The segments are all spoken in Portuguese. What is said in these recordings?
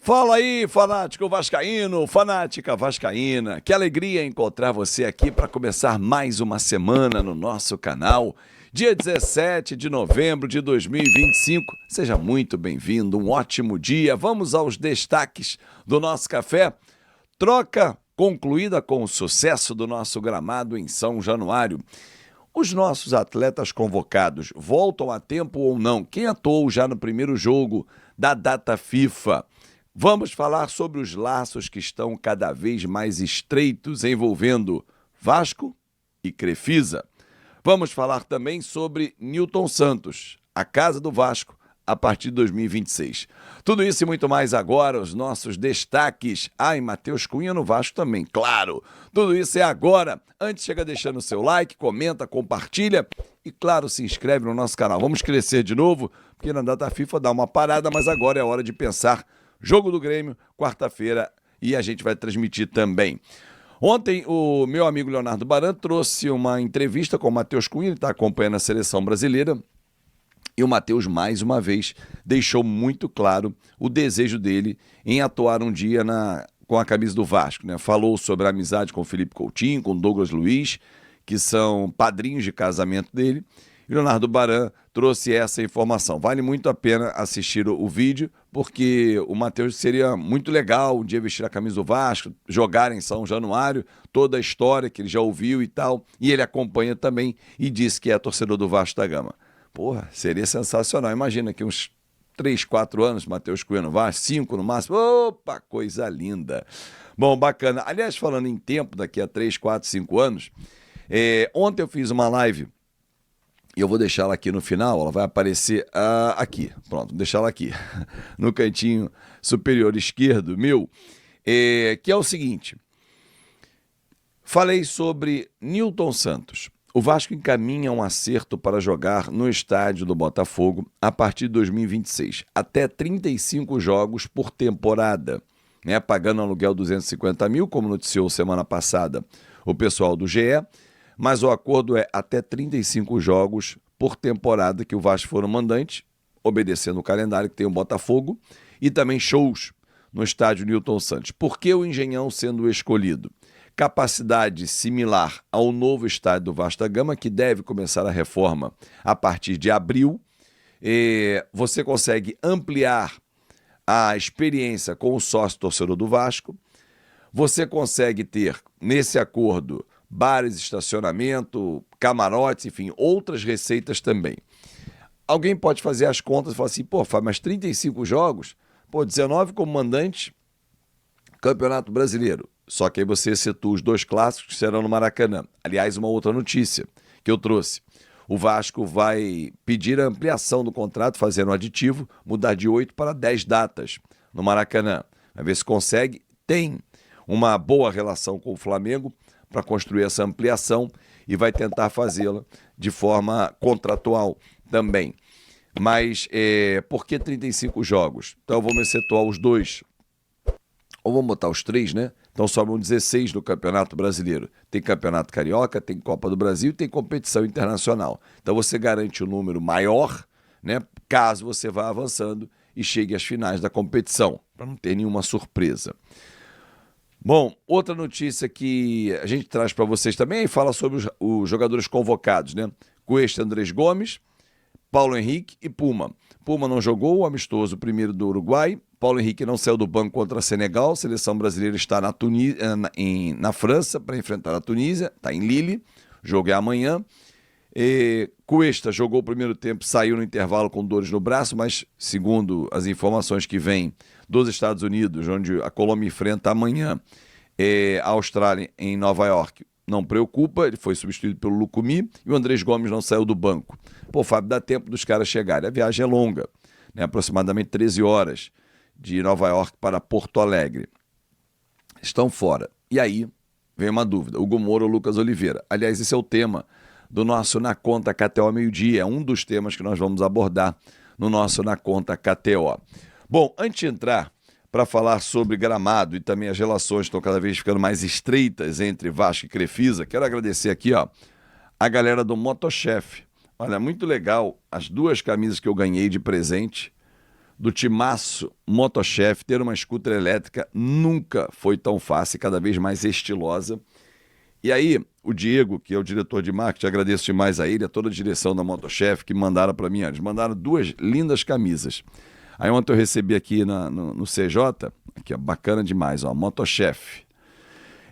Fala aí, fanático vascaíno, fanática vascaína. Que alegria encontrar você aqui para começar mais uma semana no nosso canal. Dia 17 de novembro de 2025. Seja muito bem-vindo, um ótimo dia. Vamos aos destaques do nosso café. Troca concluída com o sucesso do nosso gramado em São Januário. Os nossos atletas convocados voltam a tempo ou não? Quem atuou já no primeiro jogo da data FIFA? Vamos falar sobre os laços que estão cada vez mais estreitos envolvendo Vasco e Crefisa. Vamos falar também sobre Nilton Santos, a casa do Vasco, a partir de 2026. Tudo isso e muito mais agora, os nossos destaques. E Matheus Cunha no Vasco também, claro. Tudo isso é agora. Antes, chega deixando o seu like, comenta, compartilha e, claro, se inscreve no nosso canal. Vamos crescer de novo, porque na data FIFA dá uma parada, mas agora é hora de pensar. Jogo do Grêmio, quarta-feira, e a gente vai transmitir também. Ontem, o meu amigo Leonardo Baran trouxe uma entrevista com o Matheus Cunha, ele está acompanhando a seleção brasileira, e o Matheus, mais uma vez, deixou muito claro o desejo dele em atuar um dia com a camisa do Vasco, né? Falou sobre a amizade com o Felipe Coutinho, com o Douglas Luiz, que são padrinhos de casamento dele. E Leonardo Baran trouxe essa informação. Vale muito a pena assistir o vídeo, porque o Matheus seria muito legal um dia vestir a camisa do Vasco, jogar em São Januário, toda a história que ele já ouviu e tal. E ele acompanha também e disse que é torcedor do Vasco da Gama. Porra, seria sensacional. Imagina que uns 3, 4 anos, Matheus Cunha no Vasco, 5 no máximo. Opa, coisa linda. Bom, bacana. Aliás, falando em tempo, daqui a 3, 4, 5 anos, ontem eu fiz uma live. E eu vou deixá-la aqui no final, ela vai aparecer aqui, pronto, vou deixá-la aqui, no cantinho superior esquerdo meu, que é o seguinte, falei sobre Nilton Santos. O Vasco encaminha um acerto para jogar no estádio do Botafogo a partir de 2026, até 35 jogos por temporada, né, pagando aluguel 250 mil, como noticiou semana passada o pessoal do GE, mas o acordo é até 35 jogos por temporada que o Vasco for o mandante, obedecendo o calendário que tem o Botafogo, e também shows no estádio Nilton Santos. Por que o Engenhão sendo escolhido? Capacidade similar ao novo estádio do Vasco da Gama, que deve começar a reforma a partir de abril. Você consegue ampliar a experiência com o sócio torcedor do Vasco. Você consegue ter, nesse acordo, bares, estacionamento, camarotes, enfim, outras receitas também. Alguém pode fazer as contas e falar assim, pô, Fábio, mas 35 jogos? Pô, 19 como mandante, Campeonato Brasileiro. Só que aí você situa os 2 clássicos que serão no Maracanã. Aliás, uma outra notícia que eu trouxe. O Vasco vai pedir a ampliação do contrato, fazendo um aditivo, mudar de 8 para 10 datas no Maracanã. Vai ver se consegue. Tem uma boa relação com o Flamengo para construir essa ampliação e vai tentar fazê-la de forma contratual também. Mas por que 35 jogos? Então vamos excetuar os 2, ou vamos botar os 3, né? Então sobram 16 no Campeonato Brasileiro. Tem Campeonato Carioca, tem Copa do Brasil e tem competição internacional. Então você garante um número maior, né? Caso você vá avançando e chegue às finais da competição, para não ter nenhuma surpresa. Bom, outra notícia que a gente traz para vocês também fala sobre os jogadores convocados, né? Cuesta, Andrés Gomes, Paulo Henrique e Puma. Puma não jogou o amistoso primeiro do Uruguai, Paulo Henrique não saiu do banco contra Senegal, a seleção brasileira está na França para enfrentar a Tunísia, está em Lille, o jogo é amanhã. Cuesta jogou o primeiro tempo, saiu no intervalo com dores no braço, mas segundo as informações que vêm dos Estados Unidos, onde a Colômbia enfrenta amanhã a Austrália em Nova York, não preocupa, ele foi substituído pelo Lucumi e o Andrés Gomes não saiu do banco. Pô, Fábio, dá tempo dos caras chegarem, a viagem é longa, né? Aproximadamente 13 horas de Nova York para Porto Alegre. Estão fora. E aí vem uma dúvida, Hugo Moura ou Lucas Oliveira? Aliás, esse é o tema do nosso Na Conta KTO meio-dia, é um dos temas que nós vamos abordar no nosso Na Conta KTO. Bom, antes de entrar para falar sobre gramado e também as relações estão cada vez ficando mais estreitas entre Vasco e Crefisa, quero agradecer aqui a galera do Motochef. Olha, muito legal as 2 camisas que eu ganhei de presente do timaço Motochef, ter uma scooter elétrica nunca foi tão fácil, cada vez mais estilosa. E aí, o Diego, que é o diretor de marketing, agradeço demais a ele, a toda a direção da Motochef, que mandaram para mim, eles mandaram 2 lindas camisas. Aí ontem eu recebi aqui no CJ, aqui, ó, bacana demais, ó, Motochef.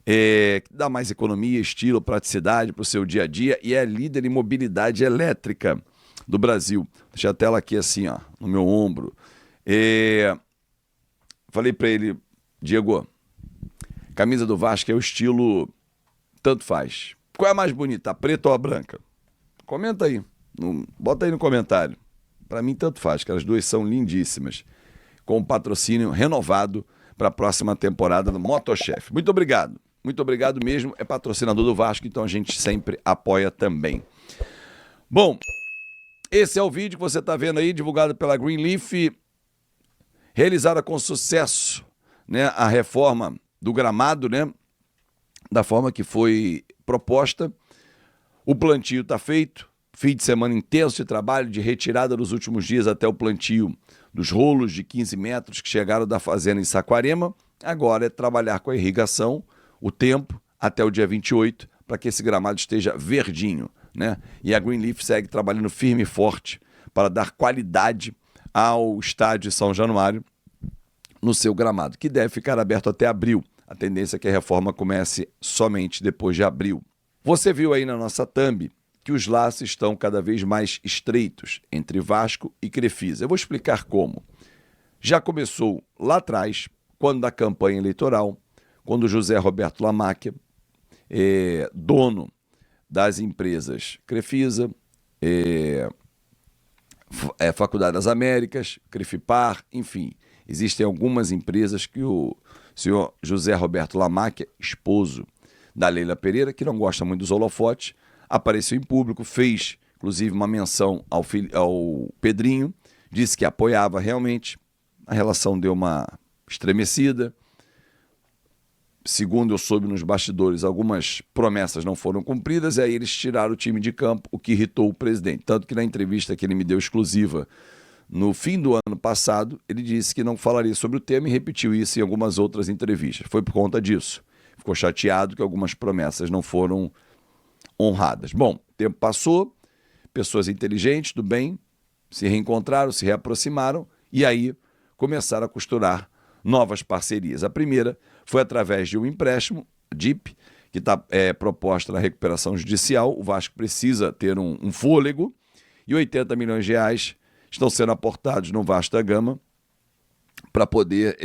Que dá mais economia, estilo, praticidade para o seu dia a dia e é líder em mobilidade elétrica do Brasil. Deixa a tela aqui assim, ó, no meu ombro. Falei para ele, Diego, camisa do Vasco é o estilo tanto faz. Qual é a mais bonita, a preta ou a branca? Comenta aí, bota aí no comentário. Para mim tanto faz, que as duas são lindíssimas. Com um patrocínio renovado para a próxima temporada do Motochef. Muito obrigado mesmo. É patrocinador do Vasco, então a gente sempre apoia também. Bom, esse é o vídeo que você está vendo aí, divulgado pela Greenleaf, realizada com sucesso, né, a reforma do gramado, né, da forma que foi proposta. O plantio está feito, fim de semana intenso de trabalho, de retirada dos últimos dias até o plantio dos rolos de 15 metros que chegaram da fazenda em Saquarema. Agora é trabalhar com a irrigação, o tempo, até o dia 28, para que esse gramado esteja verdinho, né? E a Greenleaf segue trabalhando firme e forte para dar qualidade ao estádio São Januário no seu gramado, que deve ficar aberto até abril. A tendência é que a reforma comece somente depois de abril. Você viu aí na nossa thumb que os laços estão cada vez mais estreitos entre Vasco e Crefisa. Eu vou explicar como. Já começou lá atrás, quando da campanha eleitoral, quando José Roberto Lamáquia, dono das empresas Crefisa, Faculdade das Américas, Crefipar, enfim, existem algumas empresas que o senhor José Roberto Lamáquia, esposo da Leila Pereira, que não gosta muito dos holofotes, apareceu em público, fez inclusive uma menção ao Pedrinho, disse que apoiava realmente, a relação deu uma estremecida. Segundo eu soube nos bastidores, algumas promessas não foram cumpridas e aí eles tiraram o time de campo, o que irritou o presidente. Tanto que na entrevista que ele me deu exclusiva no fim do ano passado, ele disse que não falaria sobre o tema e repetiu isso em algumas outras entrevistas. Foi por conta disso. Ficou chateado que algumas promessas não foram honradas. Bom, o tempo passou, pessoas inteligentes, do bem, se reencontraram, se reaproximaram e aí começaram a costurar novas parcerias. A primeira foi através de um empréstimo, DIP, que está proposta na recuperação judicial. O Vasco precisa ter um fôlego e 80 milhões de reais estão sendo aportados no Vasco da Gama para poder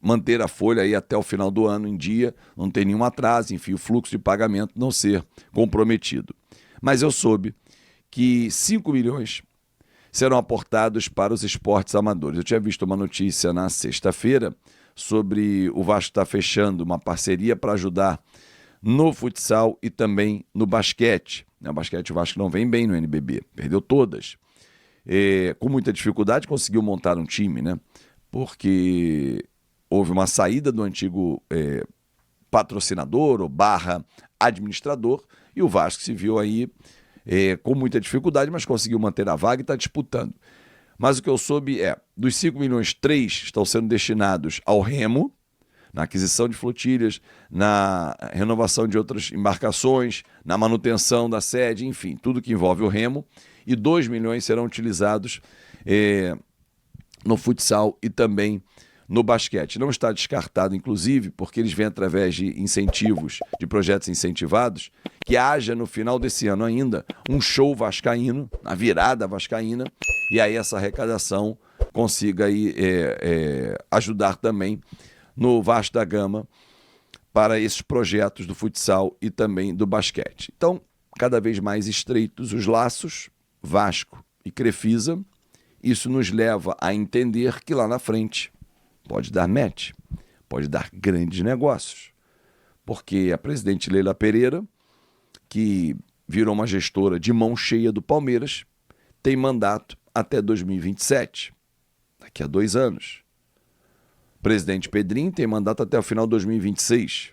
manter a folha aí até o final do ano em dia, não ter nenhum atraso, enfim, o fluxo de pagamento não ser comprometido. Mas eu soube que 5 milhões serão aportados para os esportes amadores. Eu tinha visto uma notícia na sexta-feira sobre o Vasco estar fechando uma parceria para ajudar no futsal e também no basquete. No basquete o Vasco não vem bem no NBB, perdeu todas. Com muita dificuldade conseguiu montar um time, né? Porque houve uma saída do antigo patrocinador ou barra administrador e o Vasco se viu aí com muita dificuldade, mas conseguiu manter a vaga e está disputando. Mas o que eu soube dos 5 milhões, 3 estão sendo destinados ao remo, na aquisição de flotilhas, na renovação de outras embarcações, na manutenção da sede, enfim, tudo que envolve o remo, e 2 milhões serão utilizados no futsal e também no basquete. Não está descartado, inclusive, porque eles vêm através de incentivos, de projetos incentivados, que haja no final desse ano ainda um show vascaíno, na virada vascaína, e aí essa arrecadação consiga aí, ajudar também no Vasco da Gama para esses projetos do futsal e também do basquete. Então, cada vez mais estreitos os laços, Vasco e Crefisa, isso nos leva a entender que lá na frente pode dar match, pode dar grandes negócios, porque a presidente Leila Pereira, que virou uma gestora de mão cheia do Palmeiras, tem mandato até 2027, daqui a 2 anos. O presidente Pedrinho tem mandato até o final de 2026.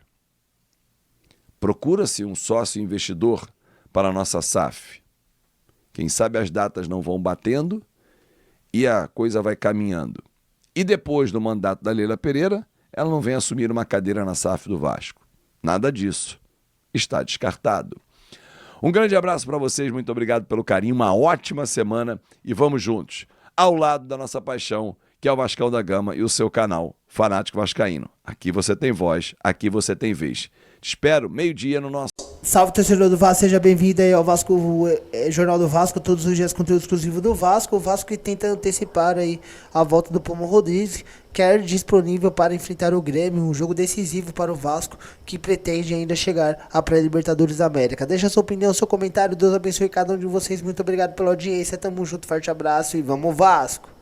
Procura-se um sócio investidor para a nossa SAF. Quem sabe as datas não vão batendo e a coisa vai caminhando. E depois do mandato da Leila Pereira, ela não vem assumir uma cadeira na SAF do Vasco. Nada disso. Está descartado. Um grande abraço para vocês, muito obrigado pelo carinho, uma ótima semana e vamos juntos, ao lado da nossa paixão, que é o Vascão da Gama e o seu canal Fanático Vascaíno. Aqui você tem voz, aqui você tem vez. Te espero meio-dia no nosso... Salve, torcedor do Vasco, seja bem-vindo aí ao Vasco, Jornal do Vasco, todos os dias conteúdo exclusivo do Vasco. O Vasco que tenta antecipar aí a volta do Pomo Rodrigues, quer disponível para enfrentar o Grêmio, um jogo decisivo para o Vasco, que pretende ainda chegar à pré-Libertadores da América. Deixa sua opinião, seu comentário, Deus abençoe cada um de vocês, muito obrigado pela audiência, tamo junto, forte abraço e vamos Vasco!